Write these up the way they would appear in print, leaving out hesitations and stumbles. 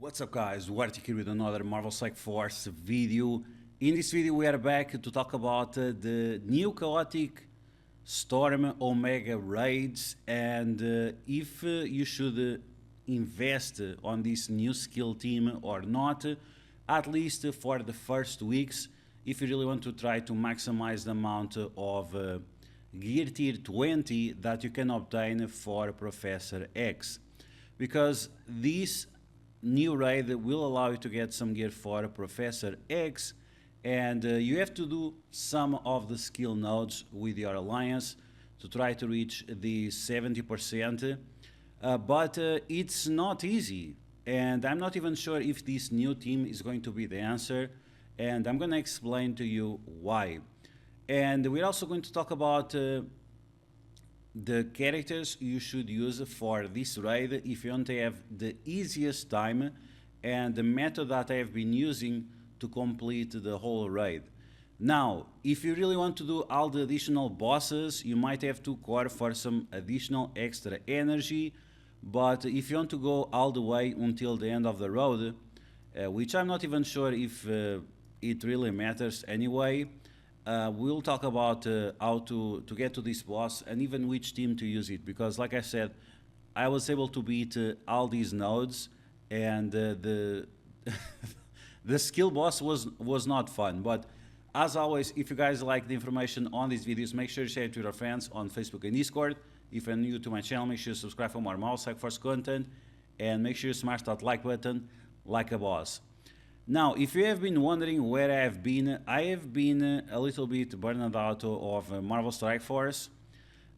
What's up guys, DuArktik here with another Marvel Strike Force video. In this video we are back to talk about the new chaotic Storm Omega raids and if you should invest on this new skill team or not, at least for the first weeks, if you really want to try to maximize the amount of gear tier 20 that you can obtain for Professor X. Because this new raid will allow you to get some gear for Professor X, and you have to do some of the skill nodes with your alliance to try to reach the 70%, but it's not easy, and I'm not even sure if this new team is going to be the answer, and I'm going to explain to you why. And we're also going to talk about the characters you should use for this raid if you want to have the easiest time, and the method that I have been using to complete the whole raid. Now, if you really want to do all the additional bosses, you might have to core for some additional extra energy, but if you want to go all the way until the end of the road, which I'm not even sure if it really matters anyway, we'll talk about how to get to this boss and even which team to use it, because like I said, I was able to beat all these nodes, and the the skill boss was not fun. But as always, if you guys like the information on these videos, make sure to share it with your friends on Facebook and Discord. If you're new to my channel, make sure to subscribe for more Marvel Strike Force content, and make sure you smash that like button like a boss. Now, if you have been wondering where I have been a little bit burned out of Marvel Strike Force.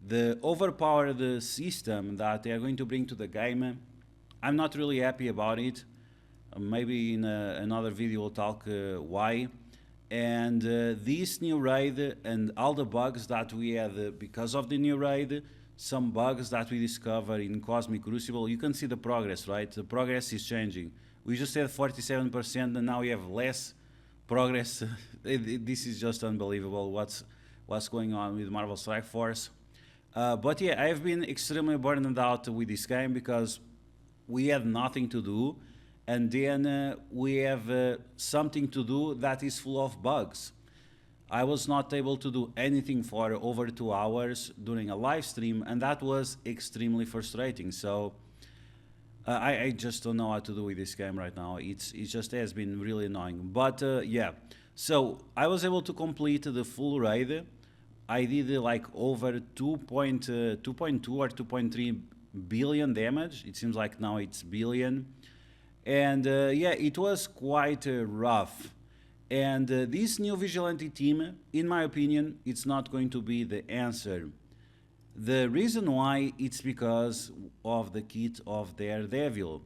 The overpowered system that they are going to bring to the game, I'm not really happy about it. Maybe in another video we'll talk why. And this new raid and all the bugs that we had because of the new raid, some bugs that we discover in Cosmic Crucible, you can see the progress, right? The progress is changing. We just had 47% and now we have less progress. This is just unbelievable what's going on with Marvel Strike Force. But yeah, I have been extremely burned out with this game because we had nothing to do, and then we have something to do that is full of bugs. I was not able to do anything for over 2 hours during a live stream, and that was extremely frustrating. So I just don't know how to do with this game right now. It just has been really annoying. But yeah, so I was able to complete the full raid. I did like over 2.2 or 2.3 billion damage. It seems like now it's billion. And yeah, it was quite rough. And this new Vigilante team, in my opinion, it's not going to be the answer. The reason why, it's because of the kit of Daredevil.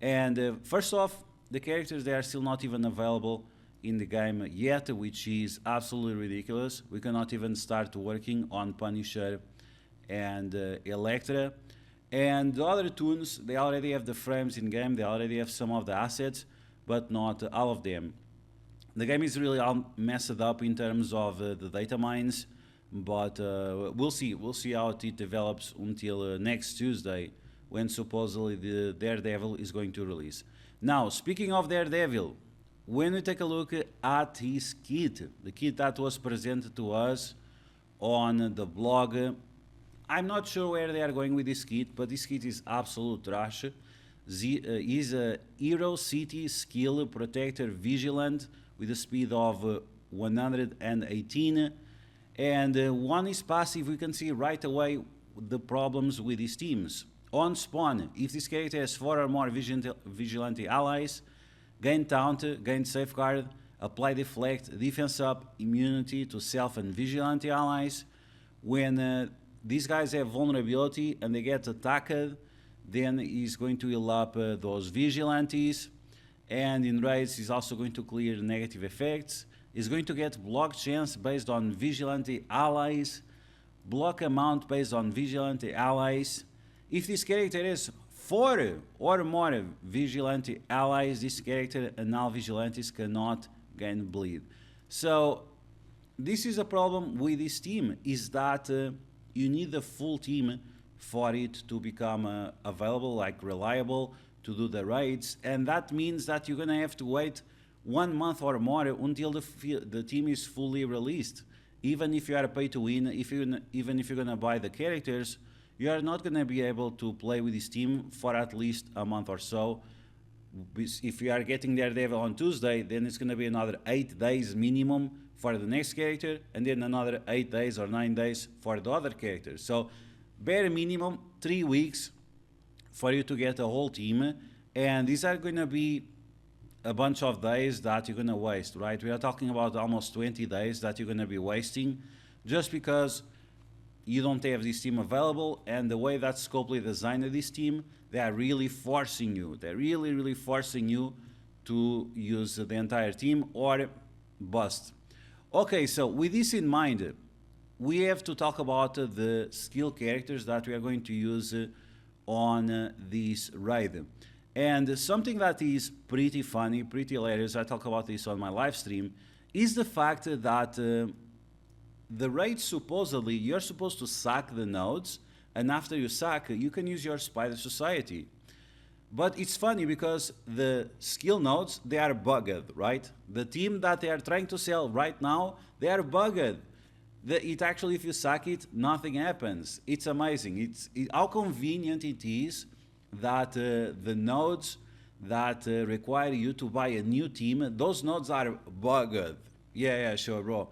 And first off, the characters, they are still not even available in the game yet, which is absolutely ridiculous. We cannot even start working on Punisher and Elektra. And the other toons, they already have the frames in game, they already have some of the assets, but not all of them. The game is really all messed up in terms of the data mines. But we'll see how it develops until next Tuesday, when supposedly the Daredevil is going to release. Now, speaking of Daredevil, when we take a look at his kit, the kit that was presented to us on the blog, I'm not sure where they are going with this kit, but this kit is absolute trash. He's a Hero City Skill Protector Vigilant with a speed of 118. And one is passive. We can see right away the problems with these teams. On spawn, if this character has 4 or more Vigilante allies, gain taunt, gain safeguard, apply deflect, defense up, immunity to self and Vigilante allies. When these guys have vulnerability and they get attacked, then he's going to heal up those Vigilantes. And in raids, he's also going to clear negative effects. Is going to get block chance based on Vigilante allies, block amount based on Vigilante allies. If this character has 4 or more Vigilante allies, this character and all Vigilantes cannot gain bleed. So this is a problem with this team, is that you need the full team for it to become available, like reliable, to do the raids, and that means that you're gonna have to wait 1 month or more until the team is fully released. Even if you are pay to win, even if you're gonna buy the characters, you are not gonna be able to play with this team for at least a month or so. If you are getting their dev on Tuesday, then it's gonna be another 8 days minimum for the next character, and then another 8 days or 9 days for the other characters. So bare minimum 3 weeks for you to get a whole team, and these are gonna be a bunch of days that you're gonna waste, right? We are talking about almost 20 days that you're gonna be wasting just because you don't have this team available. And the way that Scopely designed this team, they are really forcing you. They're really forcing you to use the entire team or bust. Okay, so with this in mind, we have to talk about the skill characters that we are going to use on this raid. And something that is pretty funny, pretty hilarious, I talk about this on my live stream, is the fact that the raid, supposedly, you're supposed to sack the nodes, and after you sack, you can use your Spider Society. But it's funny because the skill nodes, they are bugged, right? The team that they are trying to sell right now, they are bugged. It actually, if you sack it, nothing happens. It's amazing. How convenient it is that the nodes that require you to buy a new team, those nodes are bugged. Yeah, sure, bro.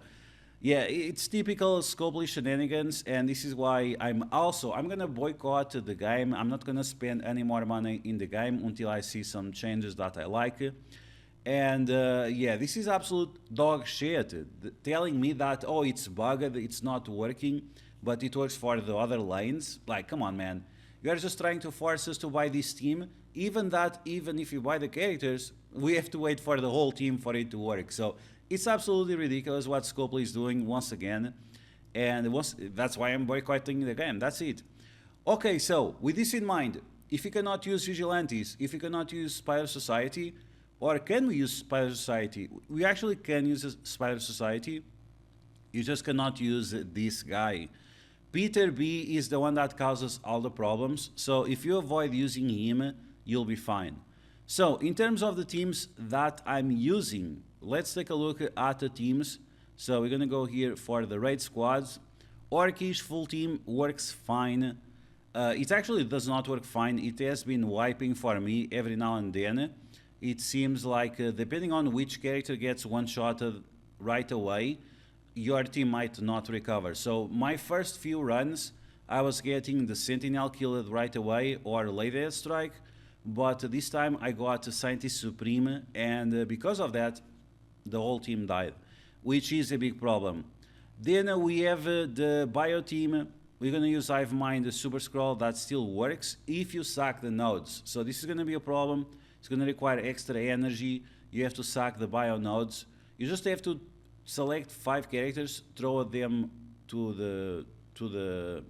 Yeah, it's typical Scopely shenanigans, and this is why I'm gonna boycott the game. I'm not gonna spend any more money in the game until I see some changes that I like. And yeah, this is absolute dog shit. Telling me that, oh, it's bugged, it's not working, but it works for the other lanes. Like, come on, man. You are just trying to force us to buy this team. Even if you buy the characters, we have to wait for the whole team for it to work. So it's absolutely ridiculous what Scopely is doing once again. And that's why I'm boycotting the game. That's it. Okay, so with this in mind, if you cannot use Vigilantes, if you cannot use Spider Society, or can we use Spider Society? We actually can use Spider Society. You just cannot use this guy. Peter B is the one that causes all the problems. So if you avoid using him, you'll be fine. So in terms of the teams that I'm using, let's take a look at the teams. So we're gonna go here for the raid squads. Orcish full team works fine. It actually does not work fine. It has been wiping for me every now and then. It seems like depending on which character gets one-shotted right away, your team might not recover. So my first few runs, I was getting the Sentinel killed right away or late strike, but this time I got Scientist Supreme, and because of that, the whole team died, which is a big problem. Then we have the bio team. We're gonna use Hive Mind, the Super Scroll, that still works if you sack the nodes. So this is gonna be a problem. It's gonna require extra energy. You have to sack the bio nodes. You just have to select 5 characters, throw them to the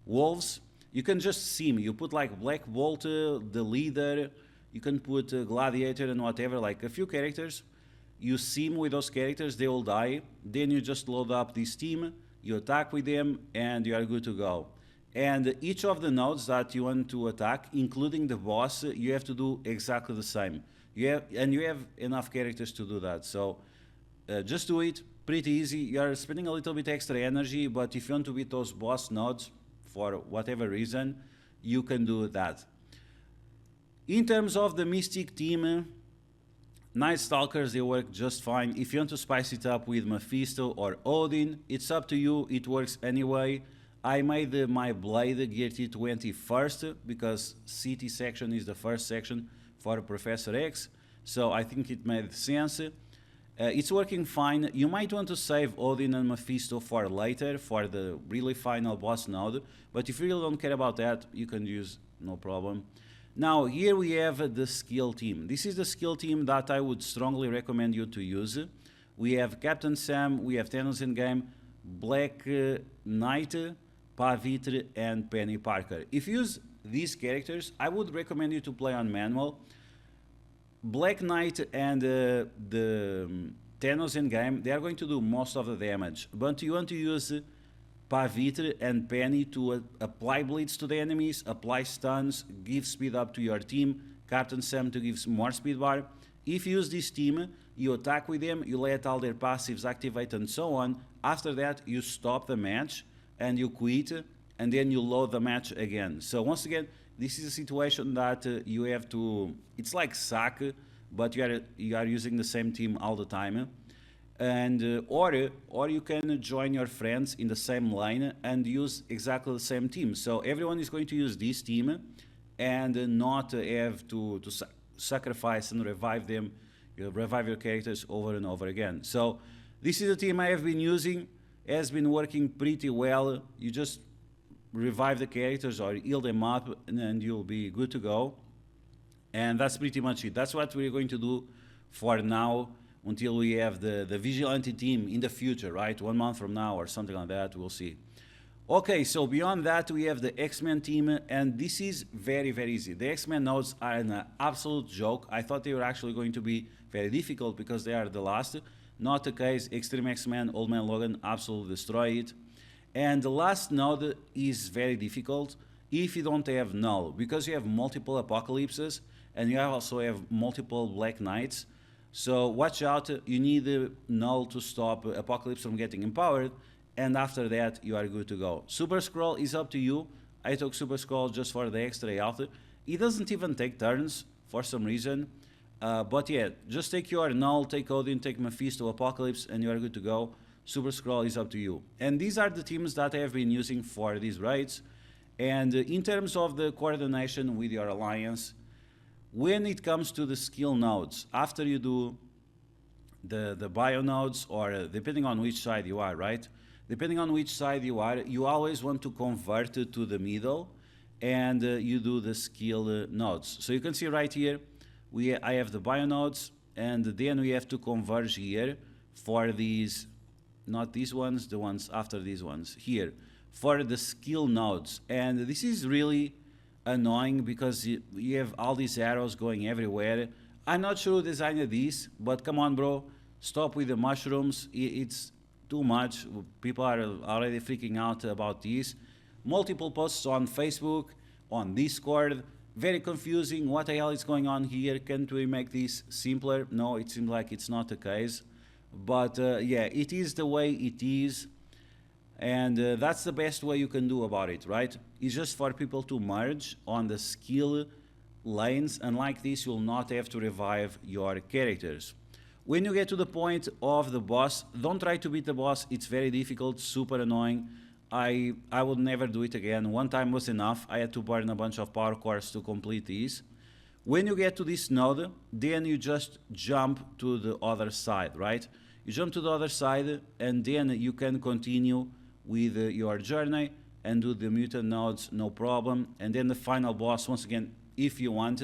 wolves. You can just sim. You put like Black Bolt, the leader. You can put Gladiator and whatever, like a few characters. You sim with those characters, they will die. Then you just load up this team, you attack with them, and you are good to go. And each of the nodes that you want to attack, including the boss, you have to do exactly the same. You have enough characters to do that. So just do it, pretty easy. You are spending a little bit extra energy, but if you want to beat those boss nodes for whatever reason, you can do that. In terms of the Mystic team, Night Stalkers, they work just fine. If you want to spice it up with Mephisto or Odin, it's up to you, it works anyway. I made my Blade Gear T20 first because City section is the first section for Professor X, so I think it made sense. It's working fine. You might want to save Odin and Mephisto for later, for the really final boss node, but if you really don't care about that, you can use no problem. Now, here we have the skill team. This is the skill team that I would strongly recommend you to use. We have Captain Sam, we have Thanos in game, Black Knight, Pavitr, and Penny Parker. If you use these characters, I would recommend you to play on manual. Black Knight and the Thanos in game, they are going to do most of the damage, but you want to use Pavitr and Penny to apply bleeds to the enemies, apply stuns, give speed up to your team, Captain Sam to give more speed bar. If you use this team, you attack with them, you let all their passives activate and so on. After that, you stop the match and you quit, and then you load the match again. So once again, this is a situation that you have to, it's like sack, but you are using the same team all the time. And or you can join your friends in the same lane and use exactly the same team. So everyone is going to use this team and not have to sacrifice and revive them, revive your characters over and over again. So this is the team I have been using, has been working pretty well. You just revive the characters or heal them up and you'll be good to go. And that's pretty much it. That's what we're going to do for now until we have the Vigilante team in the future, right? 1 month from now or something like that, we'll see. Okay, so beyond that, we have the X-Men team, and this is very, very easy. The X-Men nodes are an absolute joke. I thought they were actually going to be very difficult because they are the last. Not the case. Extreme X-Men, Old Man Logan, absolutely destroy it. And the last node is very difficult if you don't have Null, because you have multiple Apocalypses, and you also have multiple Black Knights. So watch out, you need Null to stop Apocalypse from getting empowered, and after that you are good to go. Super Scroll is up to you. I took Super Scroll just for the extra health. It doesn't even take turns for some reason, but yeah, just take your Null, take Odin, take Mephisto, Apocalypse, and you are good to go. Super Scroll is up to you. And these are the teams that I have been using for these raids. And in terms of the coordination with your alliance, when it comes to the skill nodes, after you do the bio nodes, or depending on which side you are, right? Depending on which side you are, you always want to convert it to the middle, and you do the skill nodes. So you can see right here, I have the bio nodes, and then we have to converge here for these, not these ones, the ones after these ones, here, for the skill nodes. And this is really annoying because you have all these arrows going everywhere. I'm not sure who designed these, but come on, bro, stop with the mushrooms. It's too much. People are already freaking out about these. Multiple posts on Facebook, on Discord, very confusing. What the hell is going on here? Can't we make this simpler? No, it seems like it's not the case. But yeah, it is the way it is. And that's the best way you can do about it, right? It's just for people to merge on the skill lanes, and like this, you'll not have to revive your characters. When you get to the point of the boss, don't try to beat the boss. It's very difficult, super annoying. I would never do it again. One time was enough. I had to burn a bunch of power cores to complete these. When you get to this node, then you just jump to the other side, right? You jump to the other side, and then you can continue with your journey and do the mutant nodes, no problem. And then the final boss, once again, if you want.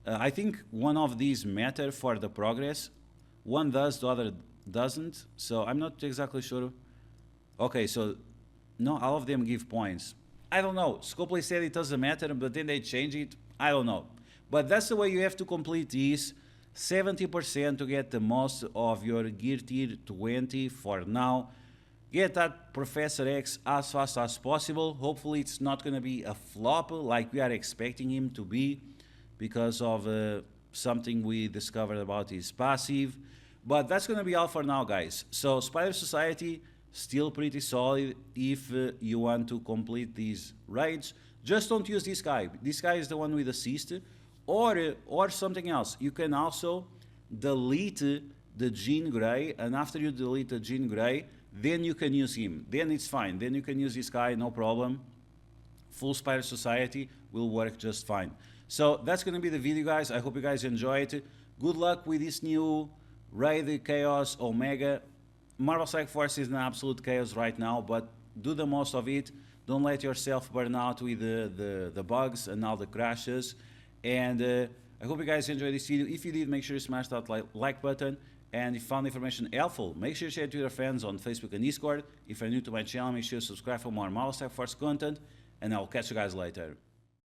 I think one of these matter for the progress. One does, the other doesn't. So I'm not exactly sure. Okay, so no, all of them give points. I don't know. Scopely said it doesn't matter, but then they change it. I don't know. But that's the way you have to complete these. 70% to get the most of your gear tier 20 for now. Get that Professor X as fast as possible. Hopefully it's not going to be a flop like we are expecting him to be because of something we discovered about his passive. But that's going to be all for now, guys. So Spider Society, still pretty solid if you want to complete these raids. Just don't use this guy. This guy is the one with assist. Or something else. You can also delete the Jean Grey, and after you delete the Jean Grey, then you can use him. Then it's fine. Then you can use this guy, no problem. Full Spider Society will work just fine. So that's going to be the video, guys. I hope you guys enjoy it. Good luck with this new Raid Chaos Omega. Marvel Strike Force is an absolute chaos right now, but do the most of it. Don't let yourself burn out with the bugs and all the crashes. And I hope you guys enjoyed this video. If you did, make sure you smash that like button. And if you found the information helpful, make sure you share it to your friends on Facebook and Discord. If you're new to my channel, make sure you subscribe for more Marvel Strike Force content. And I'll catch you guys later.